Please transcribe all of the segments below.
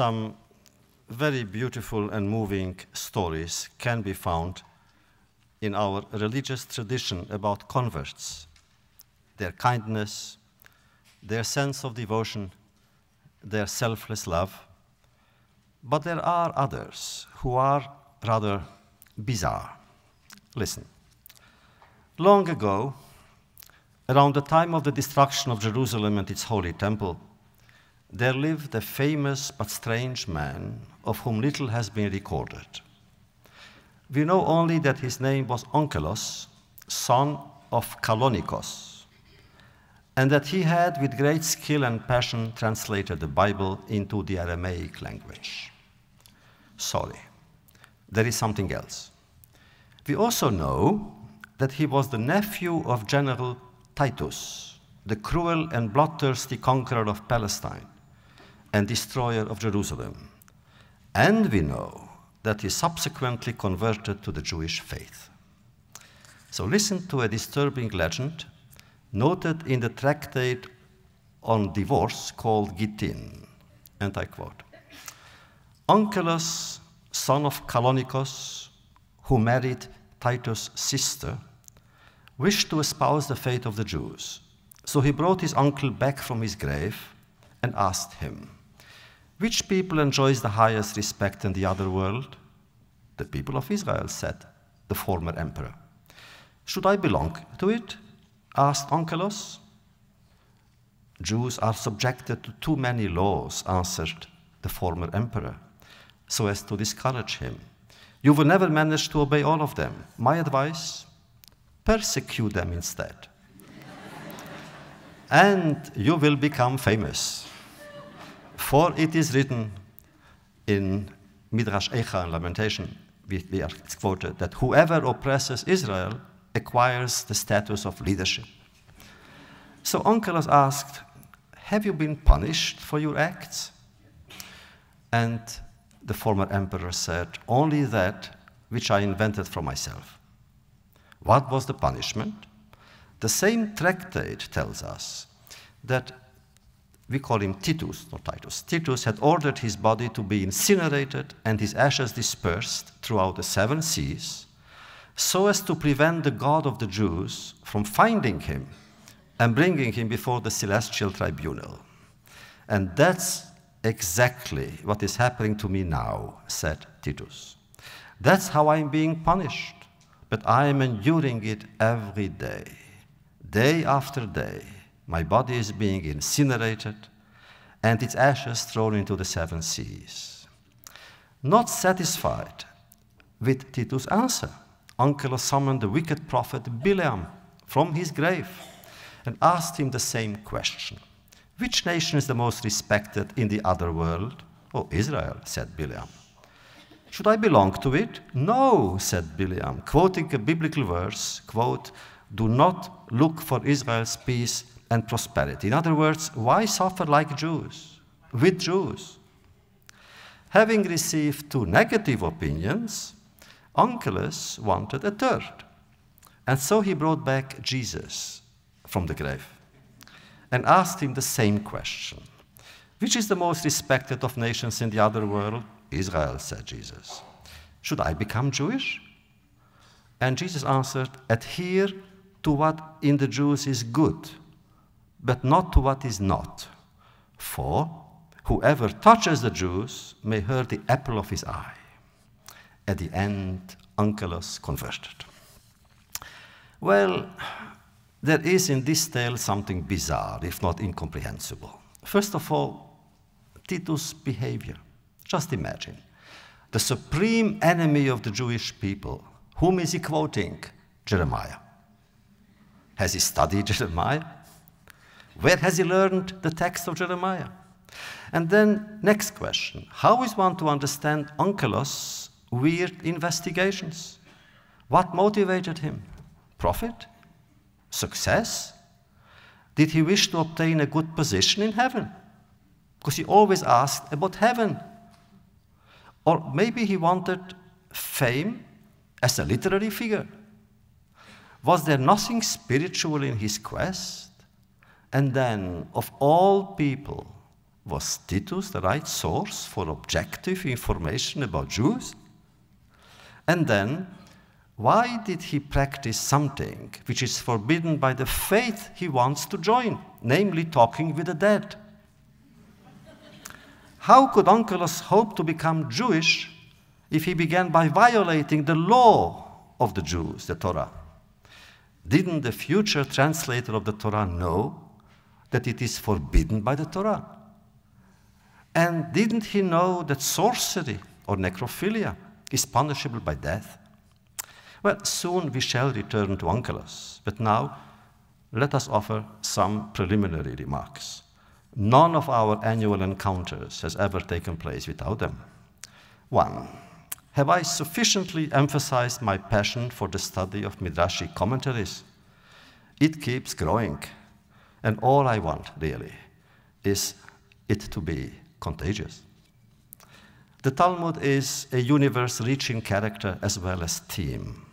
some very beautiful and moving stories can be found in our religious tradition about converts, their kindness, their sense of devotion, their selfless love. But there are others who are rather bizarre. Listen. Long ago, around the time of the destruction of Jerusalem and its holy temple, there lived a famous but strange man of whom little has been recorded. We know only that his name was Onkelos, son of Kalonikos, and that he had, with great skill and passion, translated the Bible into the Aramaic language. Sorry, there is something else. We also know that he was the nephew of General Titus, the cruel and bloodthirsty conqueror of Palestine and destroyer of Jerusalem. And we know that he subsequently converted to the Jewish faith. So listen to a disturbing legend noted in the tractate on divorce called Gittin, and I quote, Onkelos, son of Kalonikos, who married Titus' sister, wished to espouse the faith of the Jews. So he brought his uncle back from his grave and asked him, which people enjoys the highest respect in the other world? The people of Israel, said the former emperor. Should I belong to it? Asked Onkelos. Jews are subjected to too many laws, answered the former emperor, so as to discourage him. You will never manage to obey all of them. My advice, persecute them instead. And you will become famous. For it is written in Midrash Eicha and Lamentation, we are quoted, that whoever oppresses Israel acquires the status of leadership. So Onkelos asked, have you been punished for your acts? And the former emperor said, only that which I invented for myself. What was the punishment? The same tractate tells us that we call him Titus, not Titus. Titus had ordered his body to be incinerated and his ashes dispersed throughout the 7 seas so as to prevent the God of the Jews from finding him and bringing him before the celestial tribunal. And that's exactly what is happening to me now, said Titus. That's how I'm being punished, but I am enduring it every day. Day after day, my body is being incinerated and its ashes thrown into the 7 seas. Not satisfied with Titus' answer, Onkelos summoned the wicked prophet Bileam from his grave and asked him the same question. Which nation is the most respected in the other world? Oh, Israel, said Bileam. Should I belong to it? No, said Bileam, quoting a biblical verse, quote, do not look for Israel's peace and prosperity. In other words, why suffer like Jews, with Jews? Having received 2 negative opinions, Onkelos wanted a third. And so he brought back Jesus from the grave and asked him the same question. Which is the most respected of nations in the other world? Israel, said Jesus. Should I become Jewish? And Jesus answered, adhere to what in the Jews is good, but not to what is not. For whoever touches the Jews may hurt the apple of his eye. At the end, Onkelos converted. Well, there is in this tale something bizarre, if not incomprehensible. First of all, Titus' behavior. Just imagine. The supreme enemy of the Jewish people, whom is he quoting? Jeremiah. Has he studied Jeremiah? Where has he learned the text of Jeremiah? And then, next question. How is one to understand Onkelos' weird investigations? What motivated him? Profit? Success? Did he wish to obtain a good position in heaven? Because he always asked about heaven. Or maybe he wanted fame as a literary figure. Was there nothing spiritual in his quest? And then, of all people, Was Titus the right source for objective information about Jews? And then, why did he practice something which is forbidden by the faith he wants to join, namely talking with the dead? How could Onkelos hope to become Jewish if he began by violating the law of the Jews, the Torah? Didn't the future translator of the Torah know that it is forbidden by the Torah? And didn't he know that sorcery or necrophilia is punishable by death? Well, soon we shall return to Onkelos, but now let us offer some preliminary remarks. None of our annual encounters has ever taken place without them. 1. Have I sufficiently emphasized my passion for the study of Midrashic commentaries? It keeps growing, and all I want, really, is it to be contagious. The Talmud is a universe-reaching character as well as theme.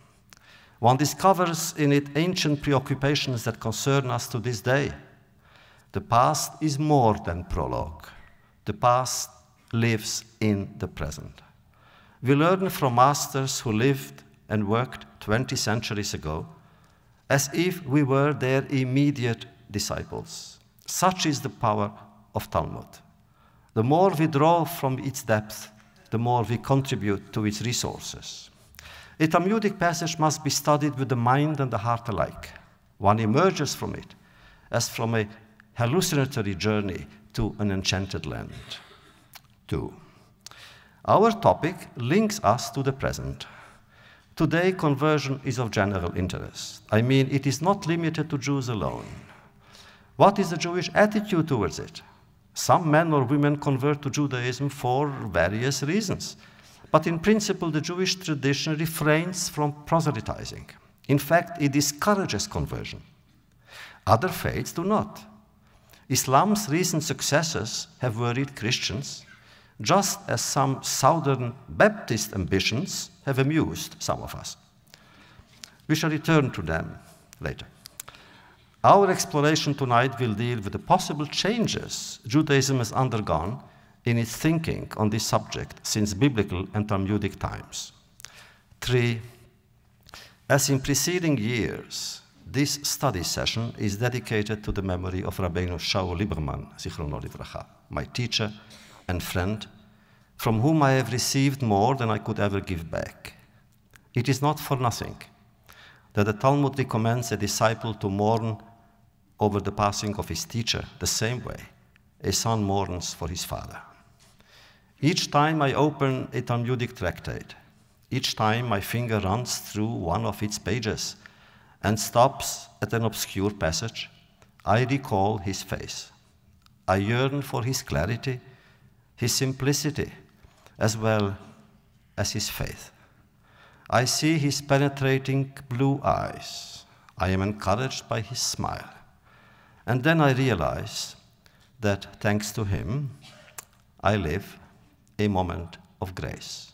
One discovers in it ancient preoccupations that concern us to this day. The past is more than prologue. The past lives in the present. We learn from masters who lived and worked 20 centuries ago as if we were their immediate disciples. Such is the power of Talmud. The more we draw from its depth, the more we contribute to its resources. A Talmudic passage must be studied with the mind and the heart alike. One emerges from it as from a hallucinatory journey to an enchanted land. 2. Our topic links us to the present. Today, conversion is of general interest. I mean, it is not limited to Jews alone. What is the Jewish attitude towards it? Some men or women convert to Judaism for various reasons. But in principle, the Jewish tradition refrains from proselytizing. In fact, it discourages conversion. Other faiths do not. Islam's recent successes have worried Christians, just as some Southern Baptist ambitions have amused some of us. We shall return to them later. Our exploration tonight will deal with the possible changes Judaism has undergone in its thinking on this subject since biblical and Talmudic times. 3. As in preceding years, this study session is dedicated to the memory of Rabbeinu Shaul Lieberman, Zichrono Livracha, my teacher and friend, from whom I have received more than I could ever give back. It is not for nothing that the Talmud recommends a disciple to mourn over the passing of his teacher the same way a son mourns for his father. Each time I open a Talmudic tractate, each time my finger runs through one of its pages and stops at an obscure passage, I recall his face. I yearn for his clarity, his simplicity, as well as his faith. I see his penetrating blue eyes. I am encouraged by his smile. And then I realize that thanks to him, I live a moment of grace.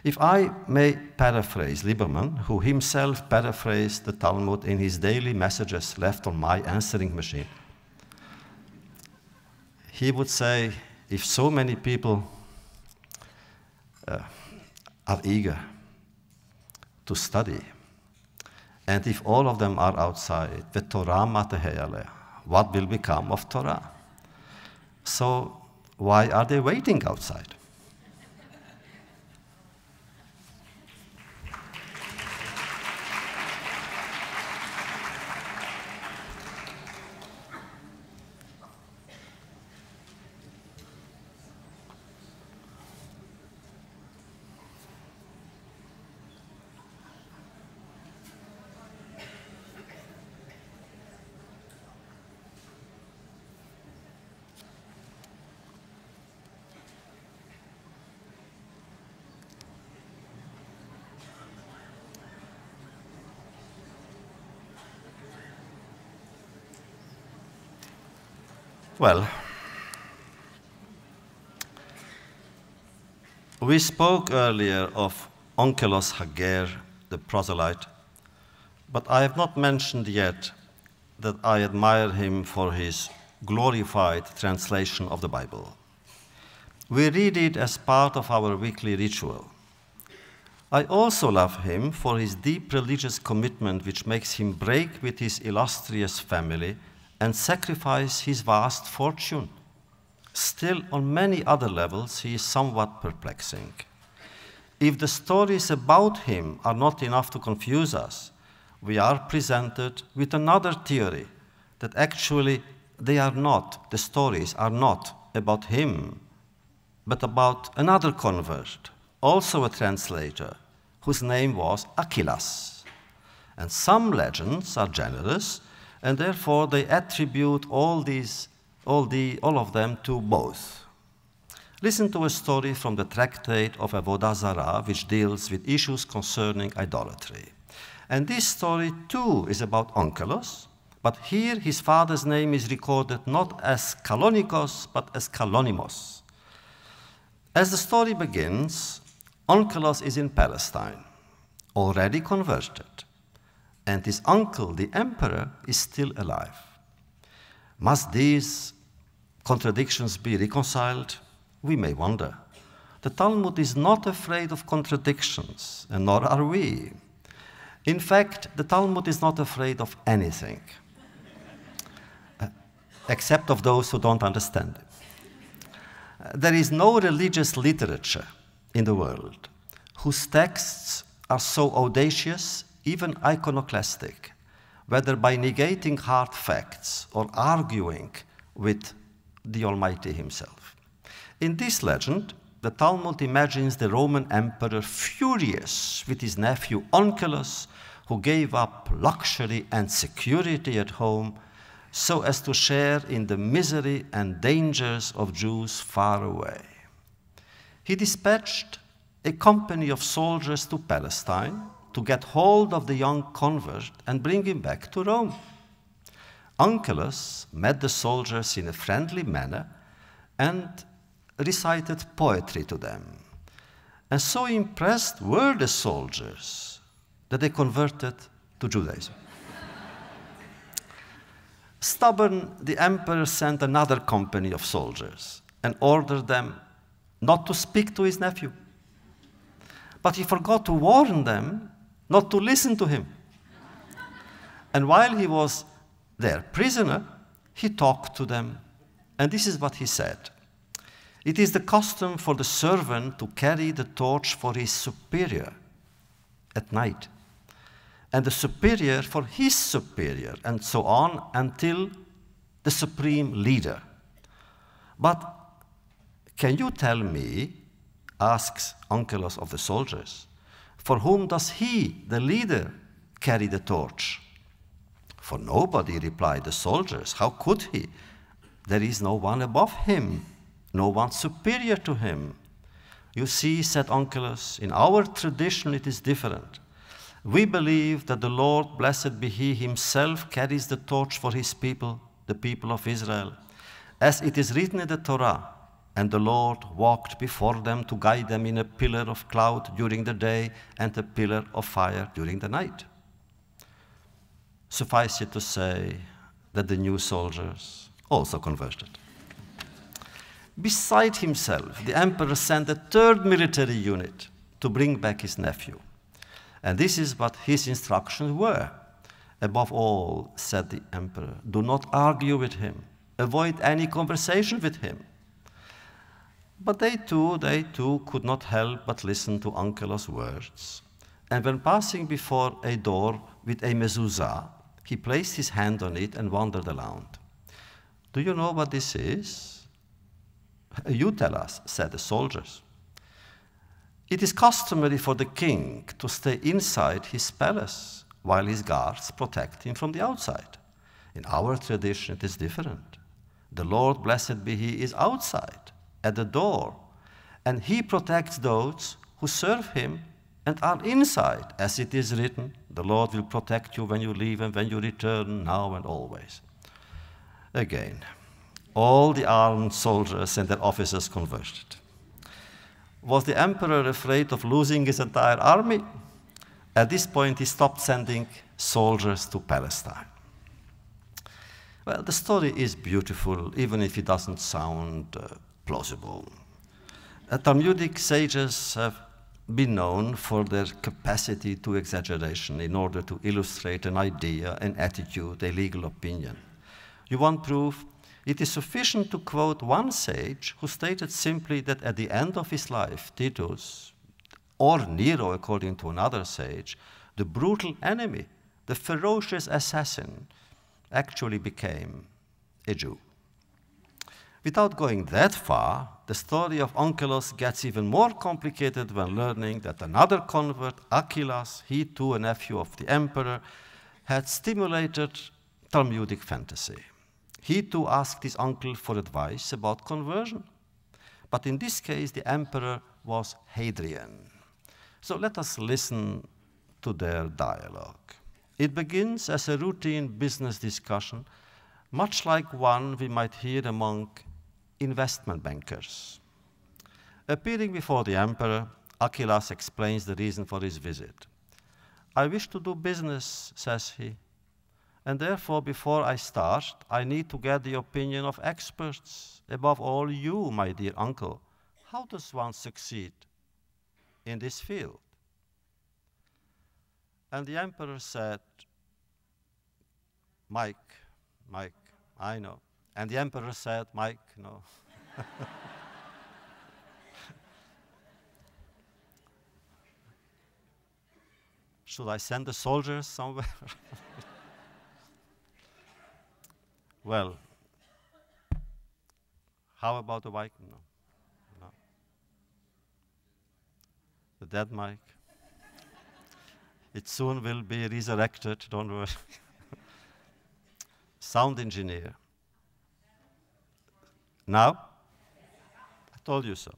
If I may paraphrase Lieberman, who himself paraphrased the Talmud in his daily messages left on my answering machine, he would say, if so many people are eager to study, and if all of them are outside, the Torah mateheyale, what will become of Torah? So why are they waiting outside? Well, we spoke earlier of Onkelos Hager, the proselyte, but I have not mentioned yet that I admire him for his glorified translation of the Bible. We read it as part of our weekly ritual. I also love him for his deep religious commitment, which makes him break with his illustrious family and sacrifice his vast fortune. Still, on many other levels, he is somewhat perplexing. If the stories about him are not enough to confuse us, we are presented with another theory, that actually the stories are not about him, but about another convert, also a translator, whose name was Achillas. And some legends are generous, and therefore they attribute all of them to both. Listen to a story from the Tractate of Avodah Zarah, which deals with issues concerning idolatry. And this story too is about Onkelos, but here his father's name is recorded not as Kalonikos, but as Kalonimos. As the story begins, Onkelos is in Palestine, already converted, and his uncle, the emperor, is still alive. Must these contradictions be reconciled? We may wonder. The Talmud is not afraid of contradictions, and nor are we. In fact, the Talmud is not afraid of anything, except of those who don't understand it. There is no religious literature in the world whose texts are so audacious, even iconoclastic, whether by negating hard facts or arguing with the Almighty himself. In this legend, the Talmud imagines the Roman emperor furious with his nephew Onkelos, who gave up luxury and security at home so as to share in the misery and dangers of Jews far away. He dispatched a company of soldiers to Palestine to get hold of the young convert and bring him back to Rome. Onkelos met the soldiers in a friendly manner and recited poetry to them. And so impressed were the soldiers that they converted to Judaism. Stubborn, the emperor sent another company of soldiers and ordered them not to speak to his nephew. But he forgot to warn them not to listen to him. And while he was their prisoner, he talked to them. And this is what he said. It is the custom for the servant to carry the torch for his superior at night, and the superior for his superior, and so on until the supreme leader. But can you tell me, asks Onkelos of the soldiers, for whom does he, the leader, carry the torch? For nobody, replied the soldiers. How could he? There is no one above him, no one superior to him. You see, said Onkelos, in our tradition it is different. We believe that the Lord, blessed be he, himself carries the torch for his people, the people of Israel, as it is written in the Torah, and the Lord walked before them to guide them in a pillar of cloud during the day and a pillar of fire during the night. Suffice it to say that the new soldiers also converted. Beside himself, the emperor sent a third military unit to bring back his nephew. And this is what his instructions were. Above all, said the emperor, do not argue with him. Avoid any conversation with him. But they too could not help but listen to Onkelos' words. And when passing before a door with a mezuzah, he placed his hand on it and wandered around. Do you know what this is? You tell us, said the soldiers. It is customary for the king to stay inside his palace while his guards protect him from the outside. In our tradition, it is different. The Lord, blessed be he, is outside, at the door, and he protects those who serve him and are inside, as it is written, the Lord will protect you when you leave and when you return, now and always. Again, all the armed soldiers and their officers converted. Was the emperor afraid of losing his entire army? At this point, he stopped sending soldiers to Palestine. Well, the story is beautiful, even if it doesn't sound plausible. Talmudic sages have been known for their capacity to exaggeration in order to illustrate an idea, an attitude, a legal opinion. You want proof? It is sufficient to quote one sage who stated simply that at the end of his life, Titus, or Nero, according to another sage, the brutal enemy, the ferocious assassin, actually became a Jew. Without going that far, the story of Onkelos gets even more complicated when learning that another convert, Achillas, he too a nephew of the emperor, had stimulated Talmudic fantasy. He too asked his uncle for advice about conversion. But in this case, the emperor was Hadrian. So let us listen to their dialogue. It begins as a routine business discussion, much like one we might hear among investment bankers. Appearing before the emperor, Achillas explains the reason for his visit. I wish to do business, says he, and therefore before I start, I need to get the opinion of experts, above all you, my dear uncle. How does one succeed in this field? And the emperor said, Mike, I know. And the emperor said, Mike, no. Should I send the soldiers somewhere? Well, how about the Mike? No. The dead Mike. It soon will be resurrected, don't worry. Sound engineer. Now? I told you so.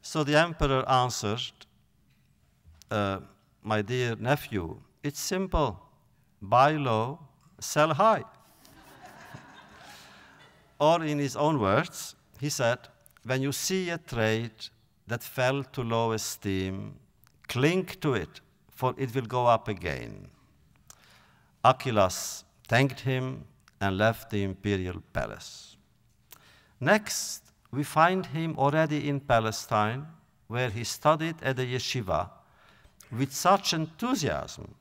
So the emperor answered, my dear nephew, it's simple. Buy low, sell high. Or in his own words, he said, when you see a trade that fell to low esteem, cling to it, for it will go up again. Achillas thanked him and left the imperial palace. Next, we find him already in Palestine, where he studied at the yeshiva with such enthusiasm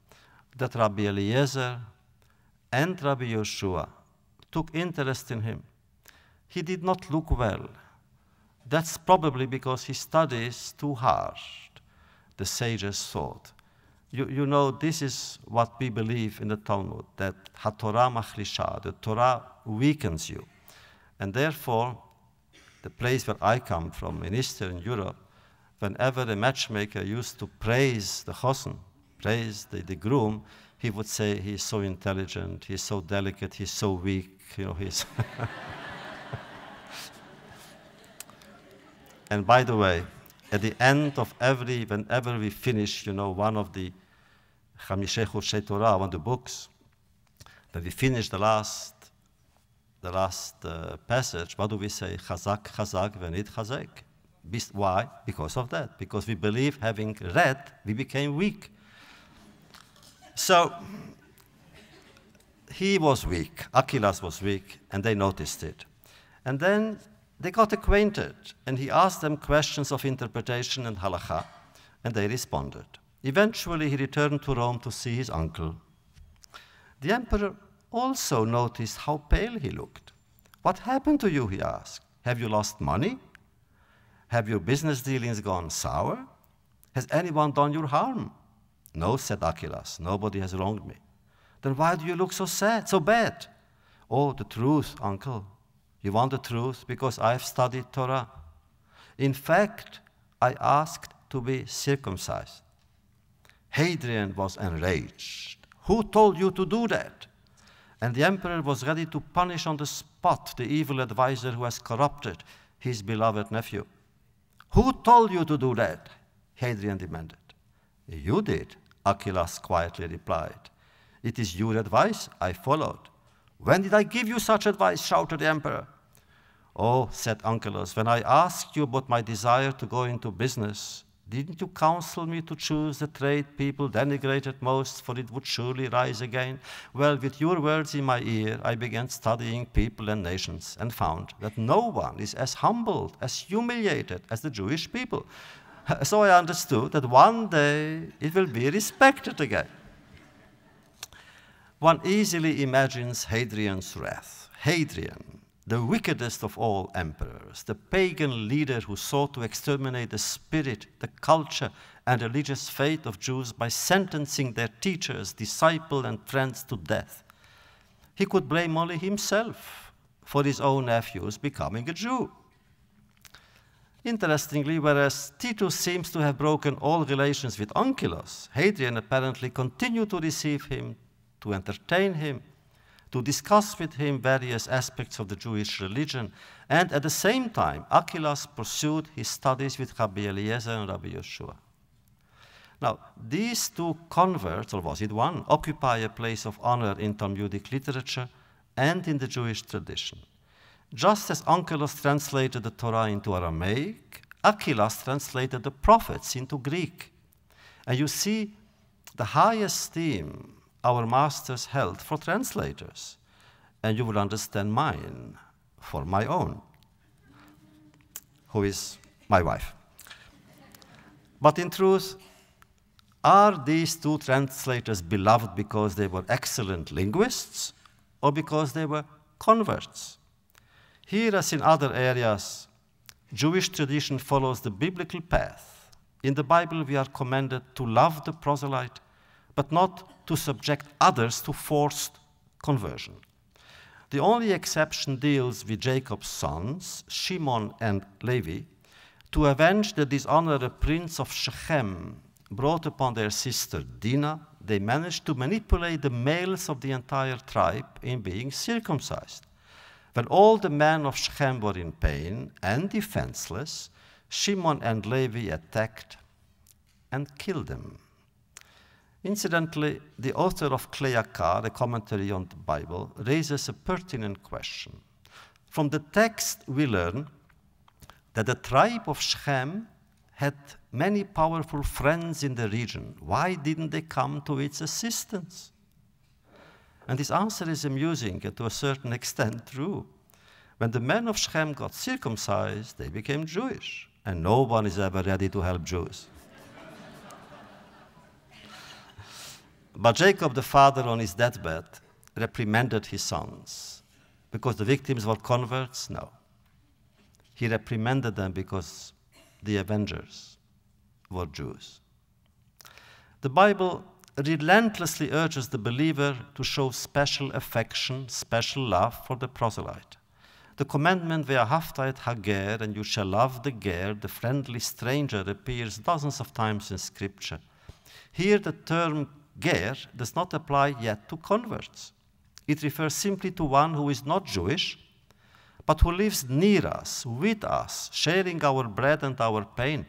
that Rabbi Eliezer and Rabbi Yoshua took interest in him. He did not look well. That's probably because he studies too hard, the sages thought. You know, this is what we believe in the Talmud, that HaTorah machlisha, the Torah weakens you. And therefore, the place where I come from, in Eastern Europe, whenever a matchmaker used to praise the chosen, praise the groom, he would say, he's so intelligent, he's so delicate, he's so weak, you know, he's... And by the way, at the end of whenever we finish, you know, one of the Chamishei Churshei Torah, one of the books, when we finish the last passage, what do we say? Chazak, chazak, venit chazek. Why? Because of that. Because we believe, having read, we became weak. So he was weak, Achillas was weak, and they noticed it. And then they got acquainted, and he asked them questions of interpretation and halakha, and they responded. Eventually, he returned to Rome to see his uncle. The emperor also noticed how pale he looked. What happened to you, he asked. Have you lost money? Have your business dealings gone sour? Has anyone done you harm? No, said Achillas, nobody has wronged me. Then why do you look so sad, so bad? Oh, the truth, uncle. You want the truth? Because I have studied Torah. In fact, I asked to be circumcised. Hadrian was enraged. Who told you to do that? And the emperor was ready to punish on the spot the evil advisor who has corrupted his beloved nephew. Who told you to do that? Hadrian demanded. You did, Achillas quietly replied. It is your advice I followed. When did I give you such advice? Shouted the emperor. Oh, said Onkelos, when I asked you about my desire to go into business, Didn't you counsel me to choose the trade people denigrated most, for it would surely rise again? Well, with your words in my ear, I began studying people and nations and found that no one is as humbled, as humiliated as the Jewish people. So I understood that one day it will be respected again. One easily imagines Hadrian's wrath. Hadrian, the wickedest of all emperors, the pagan leader who sought to exterminate the spirit, the culture, and religious faith of Jews by sentencing their teachers, disciples, and friends to death. He could blame only himself for his own nephews becoming a Jew. Interestingly, whereas Titus seems to have broken all relations with Ankylos, Hadrian apparently continued to receive him, to entertain him, to discuss with him various aspects of the Jewish religion, and at the same time, Archelaus pursued his studies with Rabbi Eliezer and Rabbi Yeshua. Now, these two converts, or was it one, occupy a place of honor in Talmudic literature and in the Jewish tradition. Just as Ankylos translated the Torah into Aramaic, Archelaus translated the prophets into Greek. And you see the high esteem our masters held for translators, and you will understand mine for my own, who is my wife. But in truth, are these two translators beloved because they were excellent linguists or because they were converts? Here, as in other areas, Jewish tradition follows the biblical path. In the Bible, we are commanded to love the proselyte, but not to subject others to forced conversion. The only exception deals with Jacob's sons, Shimon and Levi, to avenge the dishonor a prince of Shechem brought upon their sister Dinah. They managed to manipulate the males of the entire tribe in being circumcised. When all the men of Shechem were in pain and defenseless, Shimon and Levi attacked and killed them. Incidentally, the author of Kleyakar, a commentary on the Bible, raises a pertinent question. From the text, we learn that the tribe of Shechem had many powerful friends in the region. Why didn't they come to its assistance? And this answer is amusing and to a certain extent true. When the men of Shechem got circumcised, they became Jewish, and no one is ever ready to help Jews. But Jacob, the father, on his deathbed, reprimanded his sons. Because the victims were converts? No. He reprimanded them because the avengers were Jews. The Bible relentlessly urges the believer to show special affection, special love for the proselyte. The commandment "Ve'ahavta et hager," and you shall love the ger, the friendly stranger, appears dozens of times in Scripture. Here the term ger does not apply yet to converts. It refers simply to one who is not Jewish, but who lives near us, with us, sharing our bread and our pain,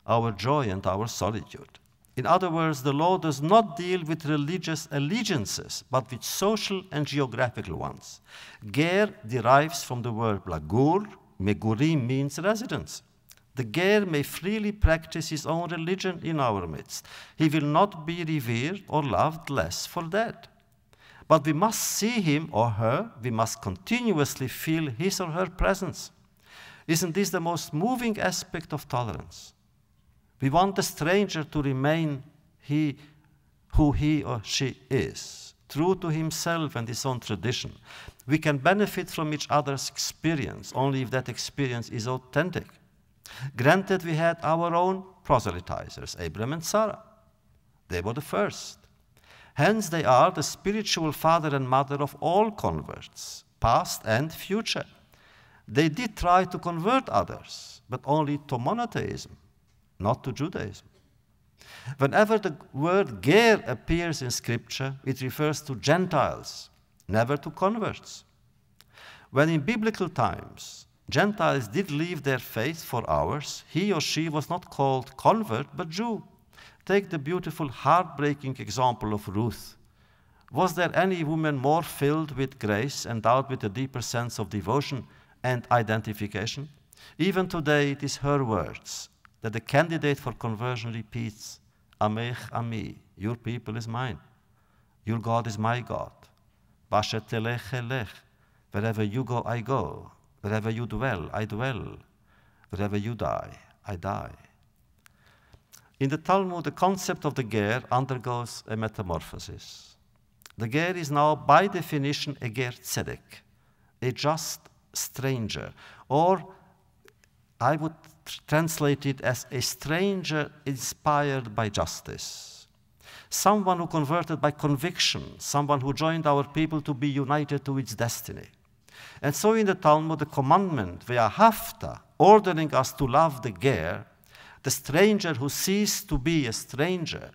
our joy and our solitude. In other words, the law does not deal with religious allegiances, but with social and geographical ones. Ger derives from the word lagur. Megurim means residence. The ger may freely practice his own religion in our midst. He will not be revered or loved less for that. But we must see him or her, we must continuously feel his or her presence. Isn't this the most moving aspect of tolerance? We want the stranger to remain who he or she is, true to himself and his own tradition. We can benefit from each other's experience only if that experience is authentic. Granted, we had our own proselytizers, Abraham and Sarah. They were the first. Hence, they are the spiritual father and mother of all converts, past and future. They did try to convert others, but only to monotheism, not to Judaism. Whenever the word ger appears in Scripture, it refers to Gentiles, never to converts. When in biblical times, Gentiles did leave their faith for ours, he or she was not called convert, but Jew. Take the beautiful, heartbreaking example of Ruth. Was there any woman more filled with grace, endowed with a deeper sense of devotion and identification? Even today, it is her words, that the candidate for conversion repeats, Amech Ami, your people is mine. Your God is my God. Basher telech elech. Wherever you go, I go. Wherever you dwell, I dwell. Wherever you die, I die. In the Talmud, the concept of the ger undergoes a metamorphosis. The ger is now, by definition, a ger tzedek, a just stranger, or I would translate it as a stranger inspired by justice. Someone who converted by conviction, someone who joined our people to be united to its destiny. And so in the Talmud, the commandment, ve'ahavta, ordering us to love the ger, the stranger who ceased to be a stranger,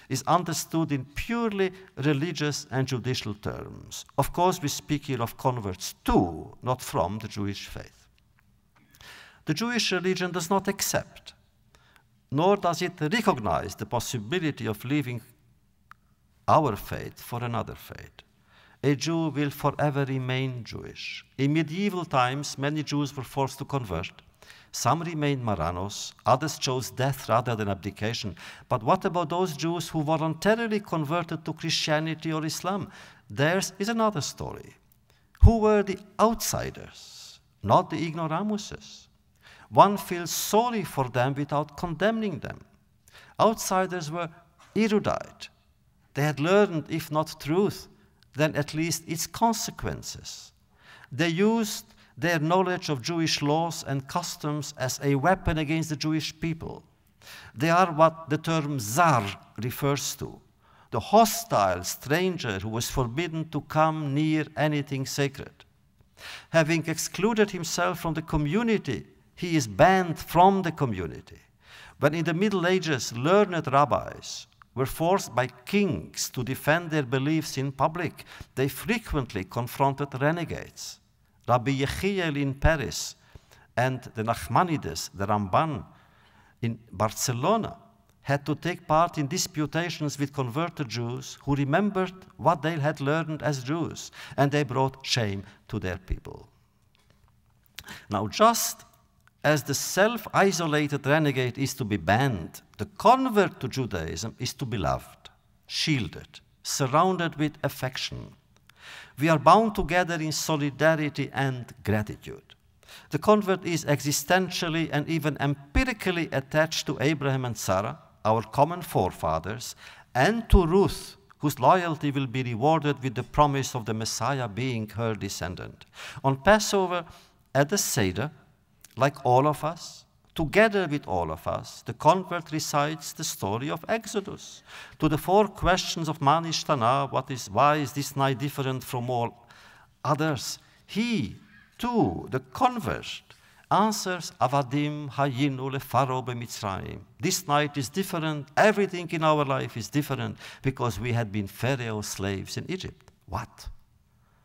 is understood in purely religious and judicial terms. Of course, we speak here of converts to, not from, the Jewish faith. The Jewish religion does not accept, nor does it recognize the possibility of leaving our faith for another faith. A Jew will forever remain Jewish. In medieval times, many Jews were forced to convert. Some remained Marranos, others chose death rather than abdication. But what about those Jews who voluntarily converted to Christianity or Islam? Theirs is another story. Who were the outsiders, not the ignoramuses? One feels sorry for them without condemning them. Outsiders were erudite. They had learned, if not truth, then at least its consequences. They used their knowledge of Jewish laws and customs as a weapon against the Jewish people. They are what the term zar refers to, the hostile stranger who was forbidden to come near anything sacred. Having excluded himself from the community, he is banned from the community. When in the Middle Ages, learned rabbis were forced by kings to defend their beliefs in public, they frequently confronted renegades. Rabbi Yechiel in Paris and the Nachmanides, the Ramban in Barcelona, had to take part in disputations with converted Jews who remembered what they had learned as Jews, and they brought shame to their people. Now, just as the self-isolated renegade is to be banned, the convert to Judaism is to be loved, shielded, surrounded with affection. We are bound together in solidarity and gratitude. The convert is existentially and even empirically attached to Abraham and Sarah, our common forefathers, and to Ruth, whose loyalty will be rewarded with the promise of the Messiah being her descendant. On Passover, at the Seder, like all of us, together with all of us, the convert recites the story of Exodus. To the 4 questions of Man Ishtana, why is this night different from all others? He, too, the convert, answers, Avadim hayinu lefaro b'Mitzrayim. This night is different. Everything in our life is different because we had been Pharaoh slaves in Egypt. What?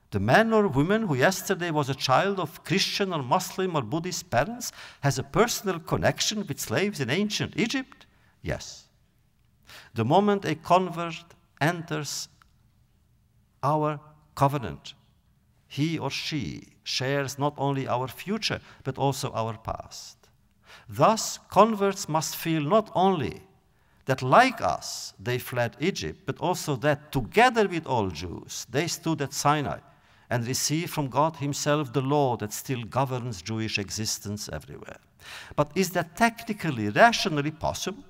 The man or woman who yesterday was a child of Christian or Muslim or Buddhist parents has a personal connection with slaves in ancient Egypt? Yes. The moment a convert enters our covenant, he or she shares not only our future, but also our past. Thus, converts must feel not only that like us, they fled Egypt, but also that together with all Jews, they stood at Sinai and received from God himself the law that still governs Jewish existence everywhere. But is that technically, rationally possible?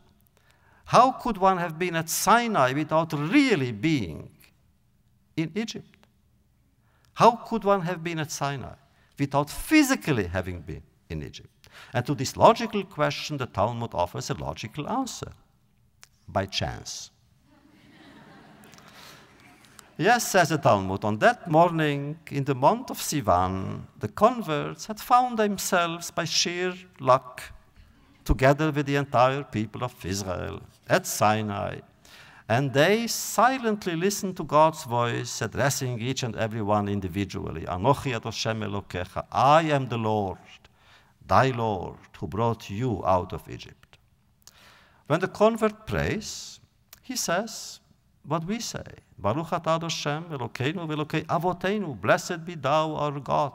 How could one have been at Sinai without really being in Egypt? How could one have been at Sinai without physically having been in Egypt? And to this logical question, the Talmud offers a logical answer: by chance. Yes, says the Talmud, on that morning in the month of Sivan, the converts had found themselves by sheer luck, together with the entire people of Israel, at Sinai. And they silently listened to God's voice, addressing each and every one individually. Anochi ad Hashem Elokecha, I am the Lord, thy Lord, who brought you out of Egypt. When the convert prays, he says what we say. Baruch atah Hashem Elokeinu v'Elokei Avoteinu, blessed be thou our God,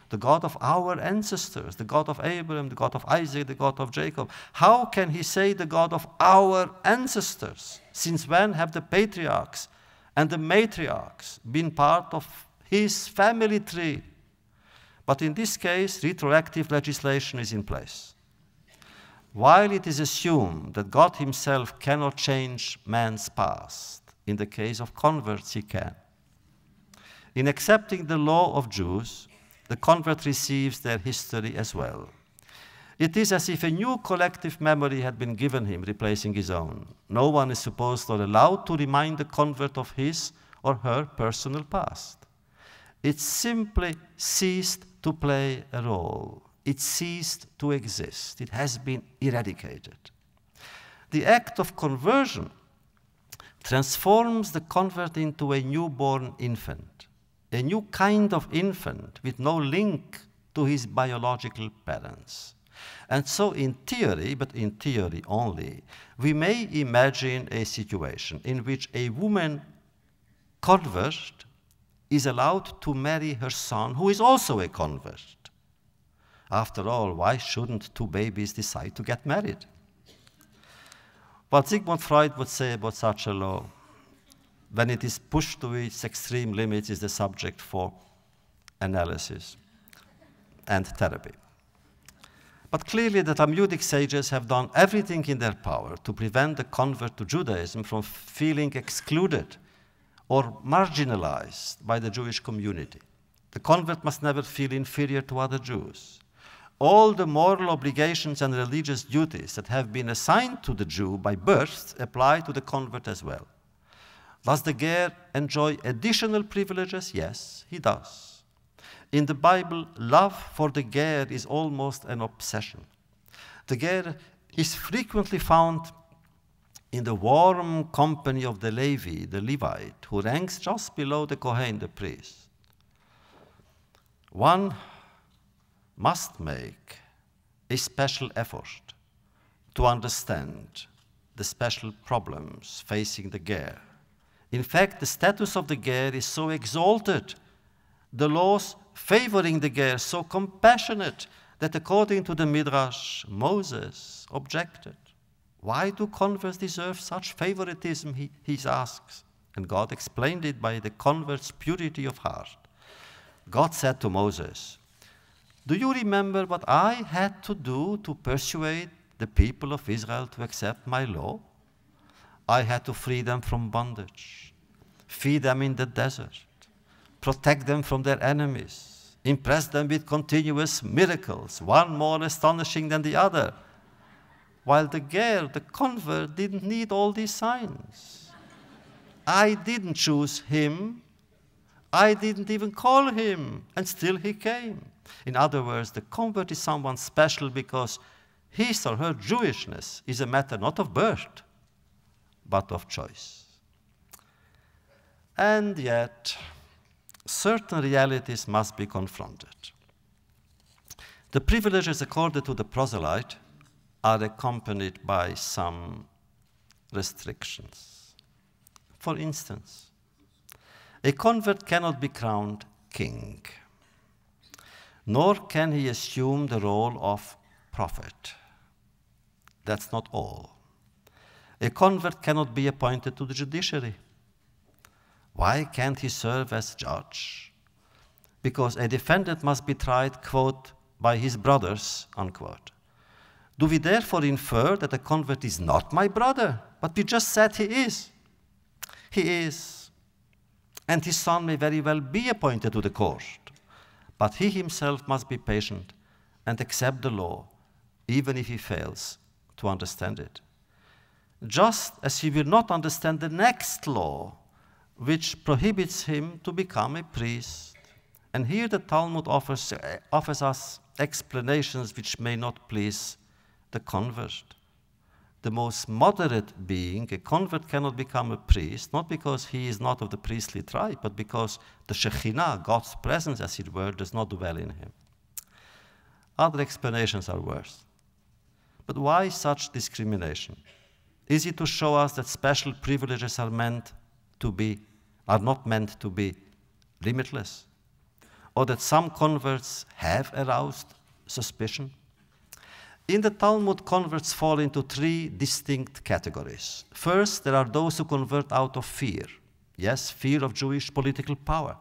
the God of our ancestors, the God of Abraham, the God of Isaac, the God of Jacob. How can he say the God of our ancestors? Since when have the patriarchs and the matriarchs been part of his family tree? But in this case, retroactive legislation is in place. While it is assumed that God himself cannot change man's past, in the case of converts he can. In accepting the law of Jews, the convert receives their history as well. It is as if a new collective memory had been given him, replacing his own. No one is supposed or allowed to remind the convert of his or her personal past. It simply ceased to play a role. It ceased to exist. It has been eradicated. The act of conversion transforms the convert into a newborn infant, a new kind of infant with no link to his biological parents. And so in theory, but in theory only, we may imagine a situation in which a woman convert is allowed to marry her son, who is also a convert. After all, why shouldn't two babies decide to get married? What Sigmund Freud would say about such a law, when it is pushed to its extreme limits, is the subject for analysis and therapy. But clearly the Talmudic sages have done everything in their power to prevent the convert to Judaism from feeling excluded or marginalized by the Jewish community. The convert must never feel inferior to other Jews. All the moral obligations and religious duties that have been assigned to the Jew by birth apply to the convert as well. Does the ger enjoy additional privileges? Yes, he does. In the Bible, love for the ger is almost an obsession. The ger is frequently found in the warm company of the Levi, the Levite, who ranks just below the Kohen, the priest. One must make a special effort to understand the special problems facing the ger. In fact, the status of the ger is so exalted, the laws favoring the ger so compassionate, that according to the Midrash, Moses objected. Why do converts deserve such favoritism, he asks. And God explained it by the convert's purity of heart. God said to Moses, "Do you remember what I had to do to persuade the people of Israel to accept my law? I had to free them from bondage, feed them in the desert, protect them from their enemies, impress them with continuous miracles, one more astonishing than the other. While the ger, the convert, didn't need all these signs. I didn't choose him. I didn't even call him, and still he came." In other words, the convert is someone special because his or her Jewishness is a matter not of birth, but of choice. And yet, certain realities must be confronted. The privileges accorded to the proselyte are accompanied by some restrictions. For instance, a convert cannot be crowned king, nor can he assume the role of prophet. That's not all. A convert cannot be appointed to the judiciary. Why can't he serve as judge? Because a defendant must be tried, quote, by his brothers, unquote. Do we therefore infer that a convert is not my brother? But we just said he is. He is. And his son may very well be appointed to the court. But he himself must be patient and accept the law, even if he fails to understand it. Just as he will not understand the next law, which prohibits him to become a priest. And here the Talmud offers us explanations which may not please the convert. The most moderate being, a convert, cannot become a priest, not because he is not of the priestly tribe, but because the Shekhinah, God's presence, as it were, does not dwell in him. Other explanations are worse. But why such discrimination? Is it to show us that special privileges are not meant to be limitless? or that some converts have aroused suspicion? In the Talmud, converts fall into three distinct categories. First, there are those who convert out of fear. Yes, fear of Jewish political power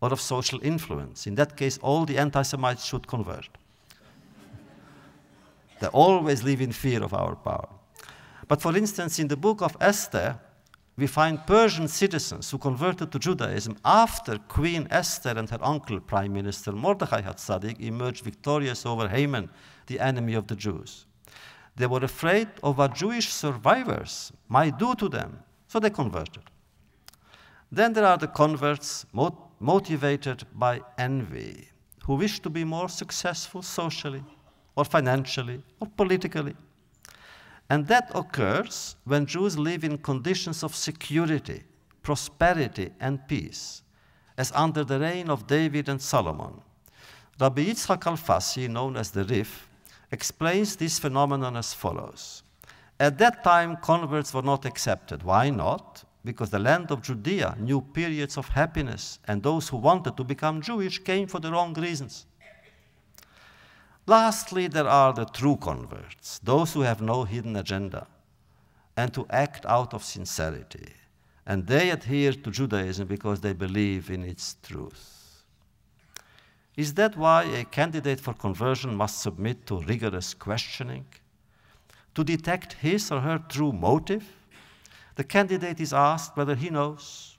or of social influence. In that case, all the anti-Semites should convert. They always live in fear of our power. But for instance, in the book of Esther, we find Persian citizens who converted to Judaism after Queen Esther and her uncle, Prime Minister Mordechai HaTzadik, emerged victorious over Haman, the enemy of the Jews. They were afraid of what Jewish survivors might do to them, so they converted. Then there are the converts motivated by envy, who wish to be more successful socially, or financially, or politically. And that occurs when Jews live in conditions of security, prosperity, and peace, as under the reign of David and Solomon. Rabbi Yitzchak Alfasi, known as the Rif, explains this phenomenon as follows. At that time, converts were not accepted. Why not? Because the land of Judea knew periods of happiness, and those who wanted to become Jewish came for the wrong reasons. Lastly, there are the true converts, those who have no hidden agenda, and to act out of sincerity. And they adhere to Judaism because they believe in its truth. Is that why a candidate for conversion must submit to rigorous questioning? To detect his or her true motive, the candidate is asked whether he knows,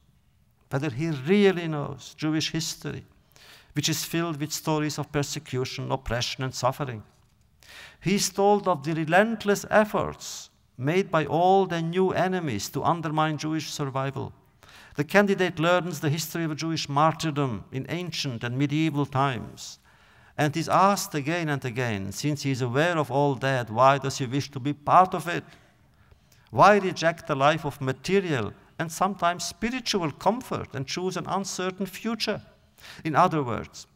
whether he really knows Jewish history, which is filled with stories of persecution, oppression, and suffering. He is told of the relentless efforts made by all the new enemies to undermine Jewish survival. The candidate learns the history of Jewish martyrdom in ancient and medieval times, and is asked again and again, since he is aware of all that, why does he wish to be part of it? Why reject a life of material and sometimes spiritual comfort and choose an uncertain future? In other words,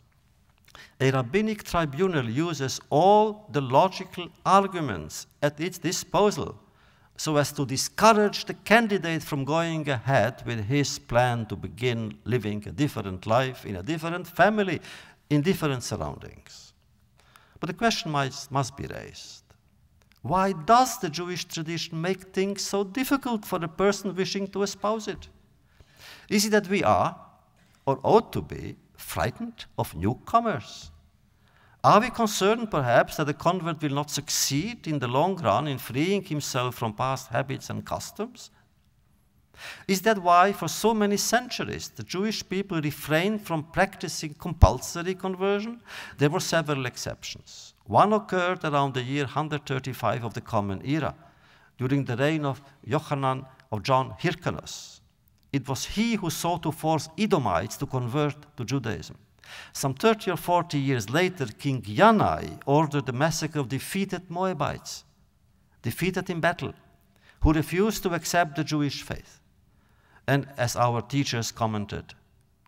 a rabbinic tribunal uses all the logical arguments at its disposal so as to discourage the candidate from going ahead with his plan to begin living a different life in a different family, in different surroundings. But the question must be raised. Why does the Jewish tradition make things so difficult for the person wishing to espouse it? Is it that we are, or ought to be, frightened of newcomers? Are we concerned, perhaps, that a convert will not succeed in the long run in freeing himself from past habits and customs? Is that why, for so many centuries, the Jewish people refrained from practicing compulsory conversion? There were several exceptions. One occurred around the year 135 of the Common Era, during the reign of John Hyrcanus. It was he who sought to force Edomites to convert to Judaism. Some 30 or 40 years later, King Yanai ordered the massacre of defeated Moabites, defeated in battle, who refused to accept the Jewish faith. And as our teachers commented,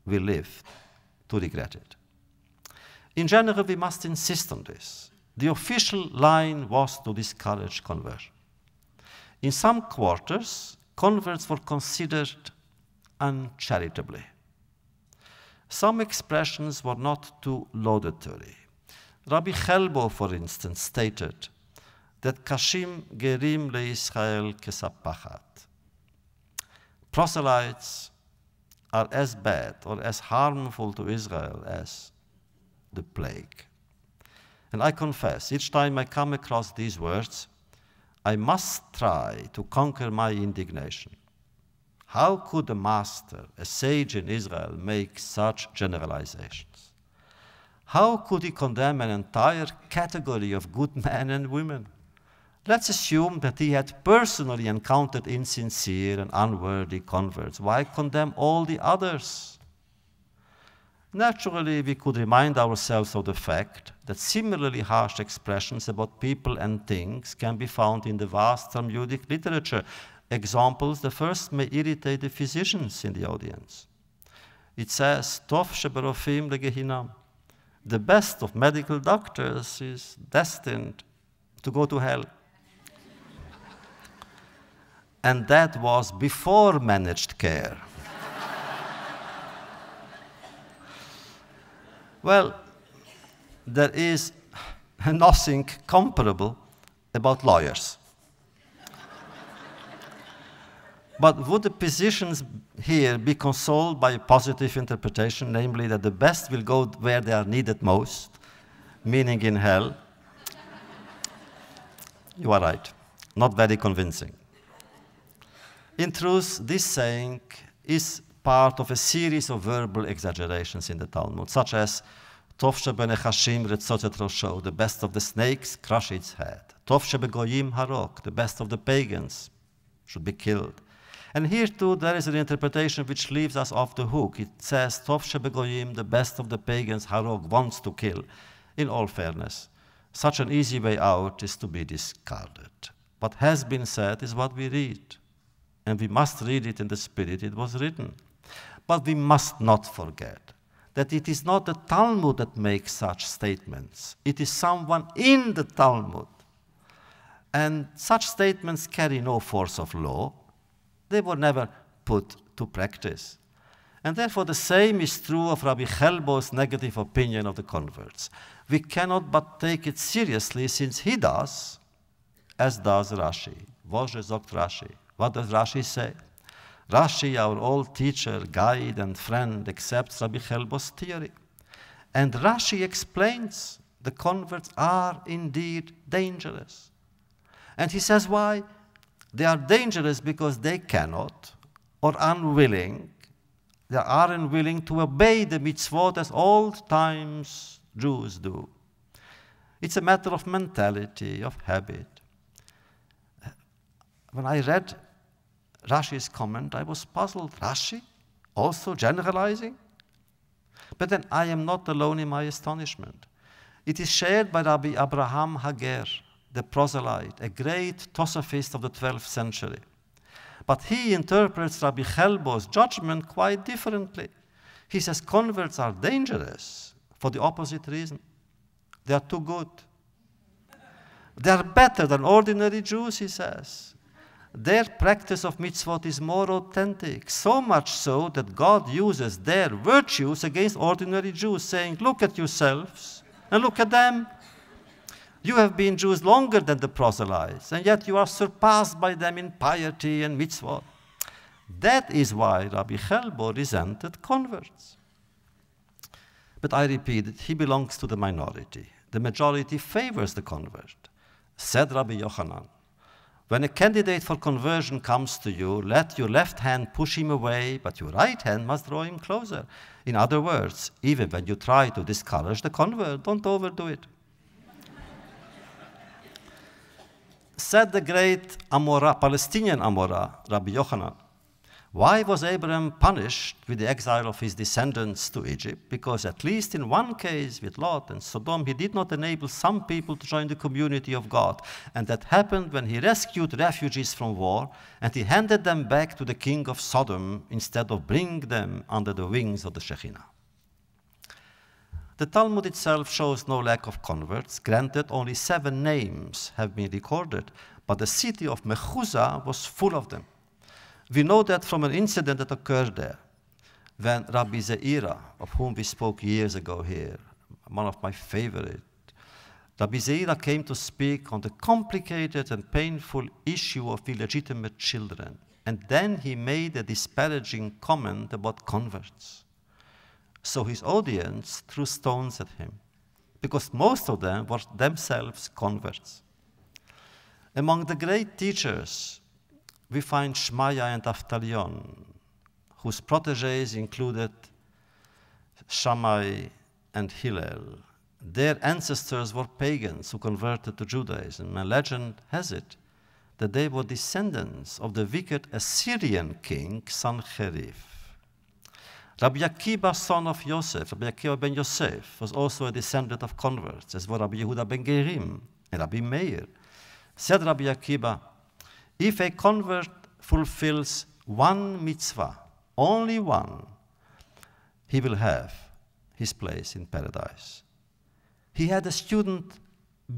we lived to regret it. In general, we must insist on this. The official line was to discourage conversion. In some quarters, converts were considered uncharitably. Some expressions were not too laudatory. Rabbi Chelbo, for instance, stated that Kashim gerim leIsrael kesapachat. Proselytes are as bad or as harmful to Israel as the plague. And I confess, each time I come across these words, I must try to conquer my indignation. How could a master, a sage in Israel, make such generalizations? How could he condemn an entire category of good men and women? Let's assume that he had personally encountered insincere and unworthy converts. Why condemn all the others? Naturally, we could remind ourselves of the fact that similarly harsh expressions about people and things can be found in the vast Talmudic literature. Examples, the first may irritate the physicians in the audience. It says, Tov sheberofim legehinam. The best of medical doctors is destined to go to hell. And that was before managed care. Well, there is nothing comparable about lawyers. But would the physicians here be consoled by a positive interpretation, namely that the best will go where they are needed most, meaning in hell? You are right. Not very convincing. In truth, this saying is part of a series of verbal exaggerations in the Talmud, such as Tov shebenechashim retzot et rosho, the best of the snakes, crush its head. Tov shebegoyim harok, the best of the pagans, should be killed. And here too, there is an interpretation which leaves us off the hook. It says, Tov shebegoyim, the best of the pagans, harok, wants to kill. In all fairness, such an easy way out is to be discarded. What has been said is what we read. And we must read it in the spirit it was written. But we must not forget that it is not the Talmud that makes such statements. It is someone in the Talmud. And such statements carry no force of law. They were never put to practice. And therefore the same is true of Rabbi Chelbo's negative opinion of the converts. We cannot but take it seriously since he does, as does Rashi. Bože sagt Rashi. What does Rashi say? Rashi, our old teacher, guide, and friend, accepts Rabbi Chelbo's theory. And Rashi explains the converts are indeed dangerous. And he says why? They are dangerous because they cannot or unwilling, they are unwilling to obey the mitzvot as old times Jews do. It's a matter of mentality, of habit. When I read Rashi's comment, I was puzzled. Rashi also generalizing? But then I am not alone in my astonishment. It is shared by Rabbi Abraham Hager, the proselyte, a great Tosafist of the 12th century. But he interprets Rabbi Chelbo's judgment quite differently. He says converts are dangerous for the opposite reason. They are too good. They are better than ordinary Jews, he says. Their practice of mitzvot is more authentic, so much so that God uses their virtues against ordinary Jews, saying, look at yourselves and look at them. You have been Jews longer than the proselytes, and yet you are surpassed by them in piety and mitzvot. That is why Rabbi Chelbo resented converts. But I repeat it, he belongs to the minority. The majority favors the convert. Said Rabbi Yochanan, when a candidate for conversion comes to you, let your left hand push him away, but your right hand must draw him closer. In other words, even when you try to discourage the convert, don't overdo it. Said the great Amora, Palestinian Amora, Rabbi Yochanan, why was Abraham punished with the exile of his descendants to Egypt? Because at least in one case with Lot and Sodom, he did not enable some people to join the community of God. And that happened when he rescued refugees from war, and he handed them back to the king of Sodom instead of bringing them under the wings of the Shekhinah. The Talmud itself shows no lack of converts. Granted, only 7 names have been recorded, but the city of Mechuzah was full of them. We know that from an incident that occurred there, when Rabbi Zeira, of whom we spoke years ago here, one of my favorite, Rabbi Zeira came to speak on the complicated and painful issue of illegitimate children, and then he made a disparaging comment about converts. So his audience threw stones at him, because most of them were themselves converts. Among the great teachers, we find Shmaya and Avtalion, whose protégés included Shammai and Hillel. Their ancestors were pagans who converted to Judaism, and legend has it that they were descendants of the wicked Assyrian king Sancherib. Rabbi Akiba, son of Yosef, Rabbi Akiba ben Yosef, was also a descendant of converts, as were Rabbi Yehuda ben Gerim and Rabbi Meir. Said Rabbi Akiba, if a convert fulfills one mitzvah, only one, he will have his place in paradise. He had a student,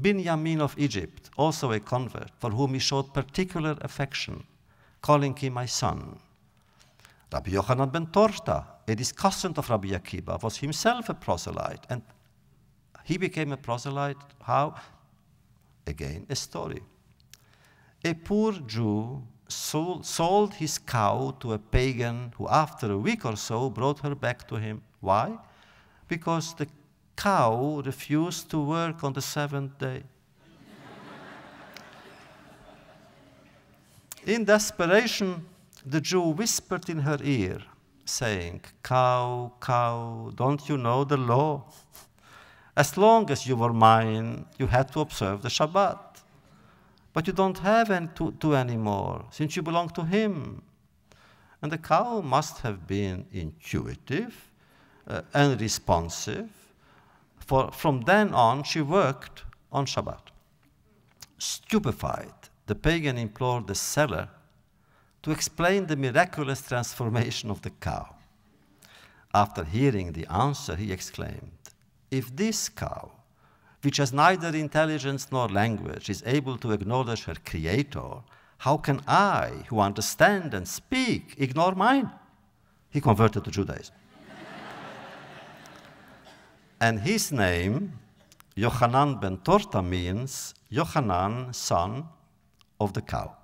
Binyamin of Egypt, also a convert, for whom he showed particular affection, calling him my son. Rabbi Yochanan ben Torta a discussant of Rabbi Akiva, was himself a proselyte. And he became a proselyte, how? Again, a story. A poor Jew sold his cow to a pagan who, after a week or so, brought her back to him. Why? Because the cow refused to work on the seventh day. In desperation, the Jew whispered in her ear, saying, "Cow, cow, don't you know the law? As long as you were mine, you had to observe the Shabbat. But you don't have to anymore, since you belong to him." And the cow must have been intuitive and responsive, for from then on she worked on Shabbat. Stupefied, the pagan implored the seller to explain the miraculous transformation of the cow. After hearing the answer, he exclaimed, "If this cow, which has neither intelligence nor language, is able to acknowledge her creator, how can I, who understand and speak, ignore mine?" He converted to Judaism. And his name, Yochanan ben Torta, means Yochanan, son of the cow.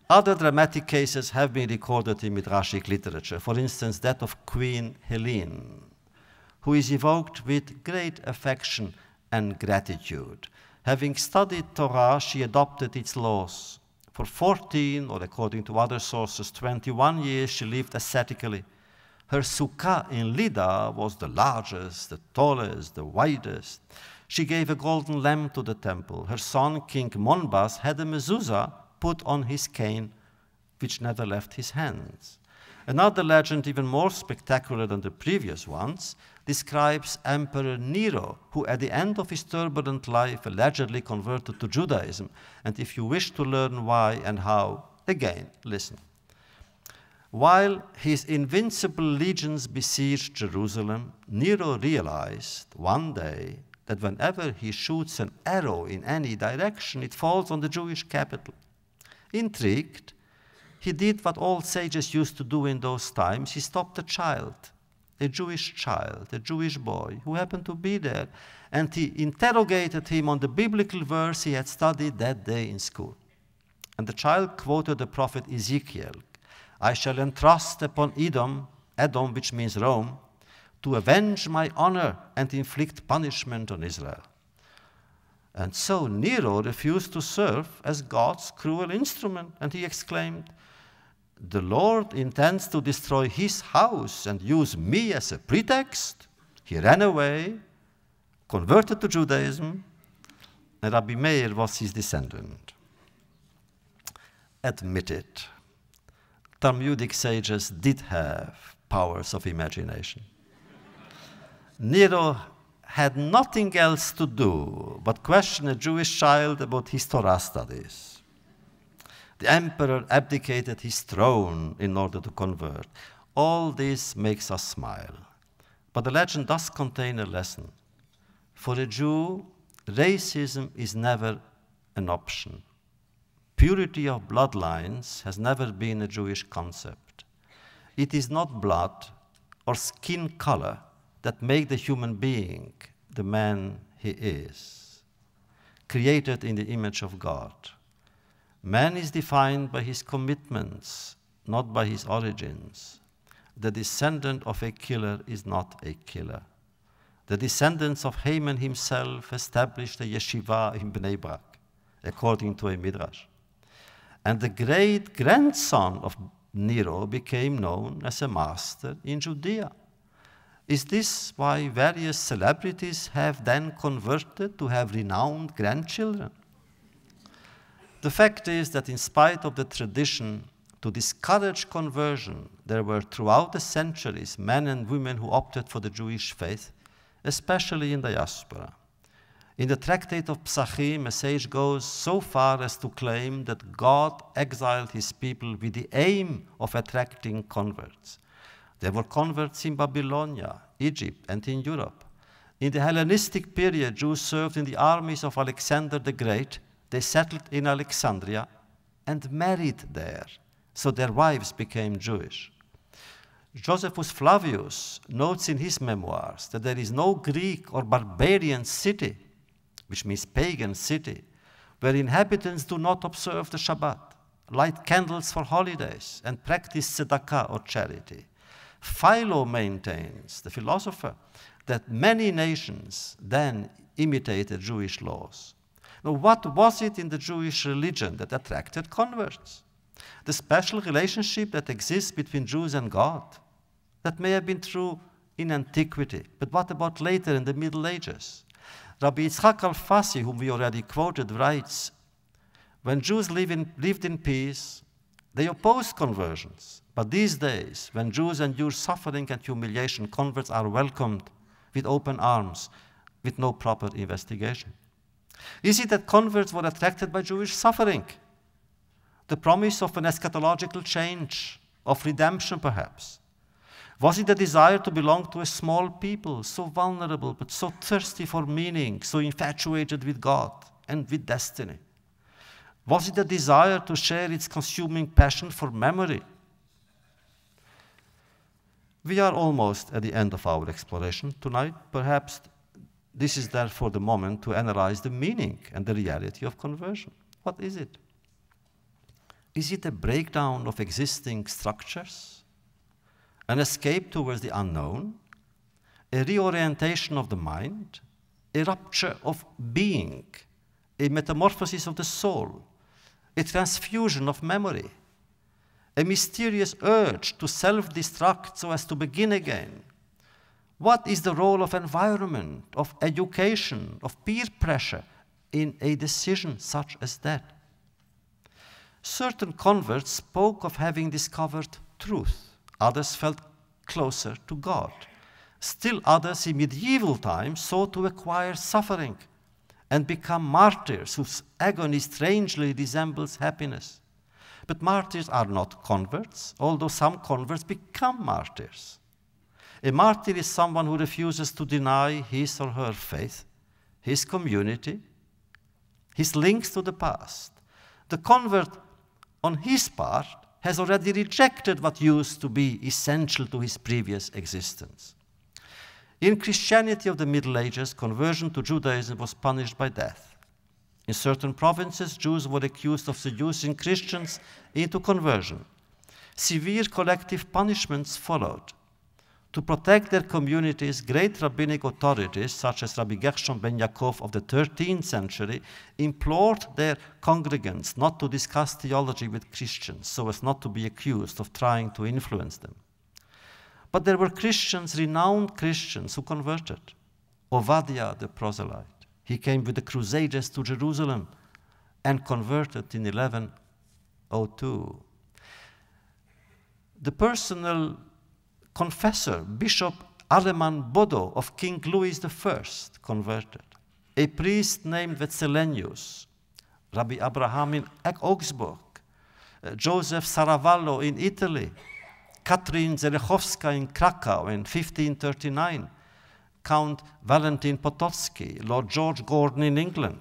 Other dramatic cases have been recorded in Midrashic literature, for instance, that of Queen Helene, who is evoked with great affection and gratitude. Having studied Torah, she adopted its laws. For 14, or according to other sources, 21 years, she lived ascetically. Her sukkah in Lida was the largest, the tallest, the widest. She gave a golden lamb to the temple. Her son, King Monbas, had a mezuzah put on his cane, which never left his hands. Another legend, even more spectacular than the previous ones, describes Emperor Nero, who at the end of his turbulent life allegedly converted to Judaism. And if you wish to learn why and how, again, listen. While his invincible legions besieged Jerusalem, Nero realized one day that whenever he shoots an arrow in any direction, it falls on the Jewish capital. Intrigued, he did what all sages used to do in those times. He stopped a child, a Jewish boy, who happened to be there, and he interrogated him on the biblical verse he had studied that day in school. And the child quoted the prophet Ezekiel, "I shall entrust upon Edom, which means Rome, to avenge my honor and inflict punishment on Israel." And so Nero refused to serve as God's cruel instrument, and he exclaimed, "The Lord intends to destroy his house and use me as a pretext." He ran away, converted to Judaism, and Rabbi Meir was his descendant. Admit it, Talmudic sages did have powers of imagination. Nero had nothing else to do but question a Jewish child about his Torah studies. The emperor abdicated his throne in order to convert. All this makes us smile. But the legend does contain a lesson. For a Jew, racism is never an option. Purity of bloodlines has never been a Jewish concept. It is not blood or skin color that make the human being the man he is, created in the image of God. Man is defined by his commitments, not by his origins. The descendant of a killer is not a killer. The descendants of Haman himself established a yeshiva in Bnei Brak, according to a midrash. And the great-grandson of Nero became known as a master in Judea. Is this why various celebrities have then converted to have renowned grandchildren? The fact is that in spite of the tradition to discourage conversion, there were throughout the centuries men and women who opted for the Jewish faith, especially in diaspora. In the tractate of Psachim, a sage goes so far as to claim that God exiled his people with the aim of attracting converts. There were converts in Babylonia, Egypt, and in Europe. In the Hellenistic period, Jews served in the armies of Alexander the Great. They settled in Alexandria and married there, so their wives became Jewish. Josephus Flavius notes in his memoirs that there is no Greek or barbarian city, which means pagan city, where inhabitants do not observe the Shabbat, light candles for holidays, and practice tzedakah or charity. Philo maintains, the philosopher, that many nations then imitated Jewish laws. Now, what was it in the Jewish religion that attracted converts? The special relationship that exists between Jews and God. That may have been true in antiquity, but what about later in the Middle Ages? Rabbi Yitzchak Alfasi, whom we already quoted, writes, when Jews lived in peace, they opposed conversions. But these days, when Jews endure suffering and humiliation, converts are welcomed with open arms, with no proper investigation. Is it that converts were attracted by Jewish suffering? The promise of an eschatological change, of redemption perhaps? Was it the desire to belong to a small people, so vulnerable, but so thirsty for meaning, so infatuated with God and with destiny? Was it the desire to share its consuming passion for memory? We are almost at the end of our exploration tonight. Perhaps this is therefore the moment to analyze the meaning and the reality of conversion. What is it? Is it a breakdown of existing structures? An escape towards the unknown? A reorientation of the mind? A rupture of being? A metamorphosis of the soul? A transfusion of memory? A mysterious urge to self-destruct so as to begin again? What is the role of environment, of education, of peer pressure in a decision such as that? Certain converts spoke of having discovered truth. Others felt closer to God. Still others in medieval times sought to acquire suffering and become martyrs whose agony strangely resembles happiness. But martyrs are not converts, although some converts become martyrs. A martyr is someone who refuses to deny his or her faith, his community, his links to the past. The convert, on his part, has already rejected what used to be essential to his previous existence. In Christianity of the Middle Ages, conversion to Judaism was punished by death. In certain provinces, Jews were accused of seducing Christians into conversion. Severe collective punishments followed. To protect their communities, great rabbinic authorities, such as Rabbi Gershon ben Yaakov of the 13th century, implored their congregants not to discuss theology with Christians, so as not to be accused of trying to influence them. But there were Christians, renowned Christians, who converted. Ovadia the proselyte. He came with the Crusaders to Jerusalem and converted in 1102. The personal confessor, Bishop Aleman Bodo of King Louis I converted. A priest named Vetselenius, Rabbi Abraham in Augsburg, Joseph Saravallo in Italy, Katrin Zelechowska in Krakow in 1539, Count Valentin Potocki, Lord George Gordon in England.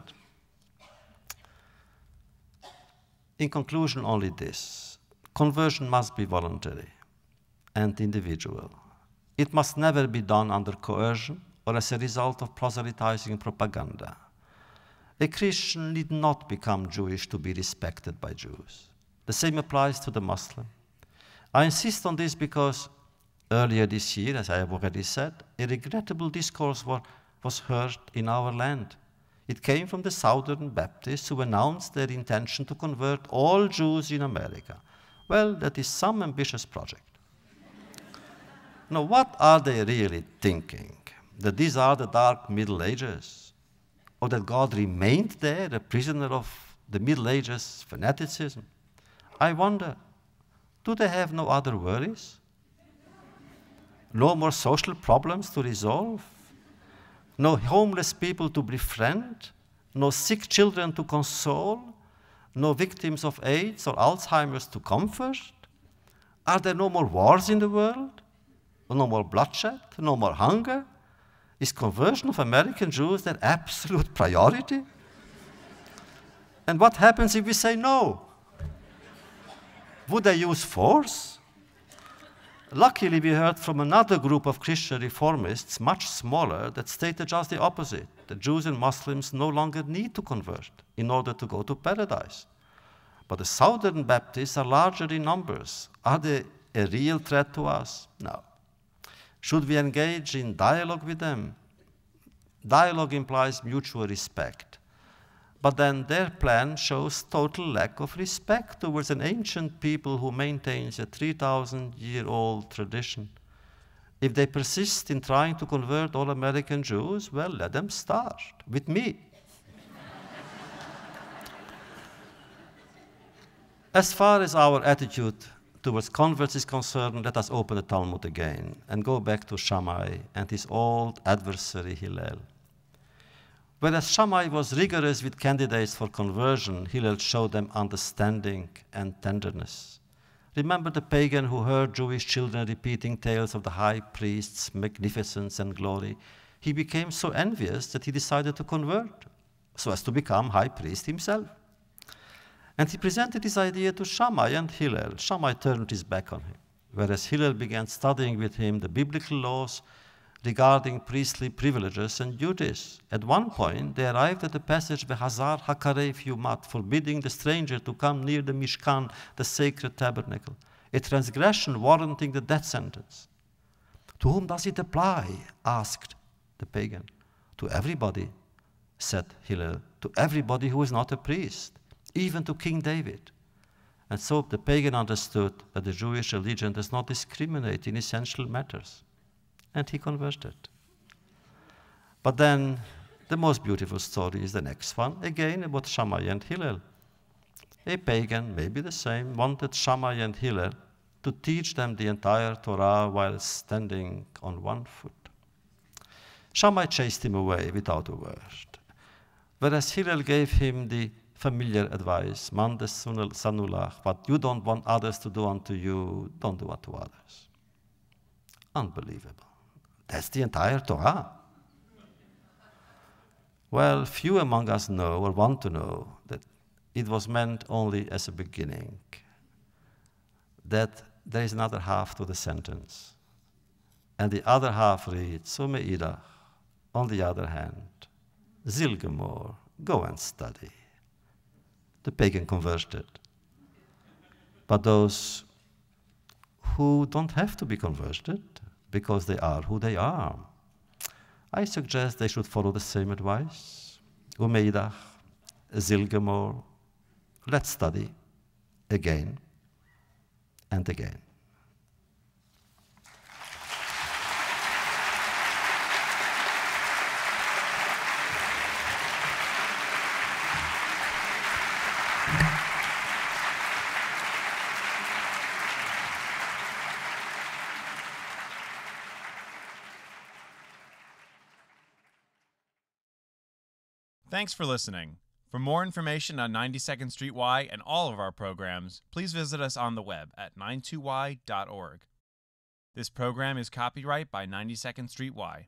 In conclusion, only this. Conversion must be voluntary and individual. It must never be done under coercion or as a result of proselytizing propaganda. A Christian need not become Jewish to be respected by Jews. The same applies to the Muslim. I insist on this because earlier this year, as I have already said, a regrettable discourse was heard in our land. It came from the Southern Baptists who announced their intention to convert all Jews in America. Well, that is some ambitious project. Now, what are they really thinking? That these are the dark Middle Ages? Or that God remained there, a prisoner of the Middle Ages fanaticism? I wonder, do they have no other worries? No more social problems to resolve? No homeless people to befriend? No sick children to console? No victims of AIDS or Alzheimer's to comfort? Are there no more wars in the world? No more bloodshed? No more hunger? Is conversion of American Jews their absolute priority? And what happens if we say no? Would they use force? Luckily, we heard from another group of Christian reformists, much smaller, that stated just the opposite. The Jews and Muslims no longer need to convert in order to go to paradise. But the Southern Baptists are larger in numbers. Are they a real threat to us? No. Should we engage in dialogue with them? Dialogue implies mutual respect. But then their plan shows total lack of respect towards an ancient people who maintains a 3,000-year-old tradition. If they persist in trying to convert all American Jews, well, let them start with me. As far as our attitude towards converts is concerned, let us open the Talmud again and go back to Shammai and his old adversary Hillel. Whereas Shammai was rigorous with candidates for conversion, Hillel showed them understanding and tenderness. Remember the pagan who heard Jewish children repeating tales of the high priest's magnificence and glory? He became so envious that he decided to convert, so as to become high priest himself. And he presented his idea to Shammai and Hillel. Shammai turned his back on him, whereas Hillel began studying with him the biblical laws regarding priestly privileges and duties. At one point, they arrived at the passage V'hazar hakarei yumat, forbidding the stranger to come near the Mishkan, the sacred tabernacle, a transgression warranting the death sentence. To whom does it apply? Asked the pagan. To everybody, said Hillel, to everybody who is not a priest, even to King David. And so the pagan understood that the Jewish religion does not discriminate in essential matters. And he converted. But then the most beautiful story is the next one, again about Shammai and Hillel. A pagan, maybe the same, wanted Shammai and Hillel to teach them the entire Torah while standing on one foot. Shammai chased him away without a word, whereas Hillel gave him the familiar advice, man des sanulach, what you don't want others to do unto you, don't do unto others. Unbelievable. That's the entire Torah. Well, few among us know or want to know that it was meant only as a beginning, that there is another half to the sentence. And the other half reads, so meidach, on the other hand, zilgemor, go and study. The pagan converted. But those who don't have to be converted, because they are who they are, I suggest they should follow the same advice. Umeidach, zilgemor, let's study again and again. Thanks for listening. For more information on 92nd Street Y and all of our programs, please visit us on the web at 92y.org. This program is copyright by 92nd Street Y.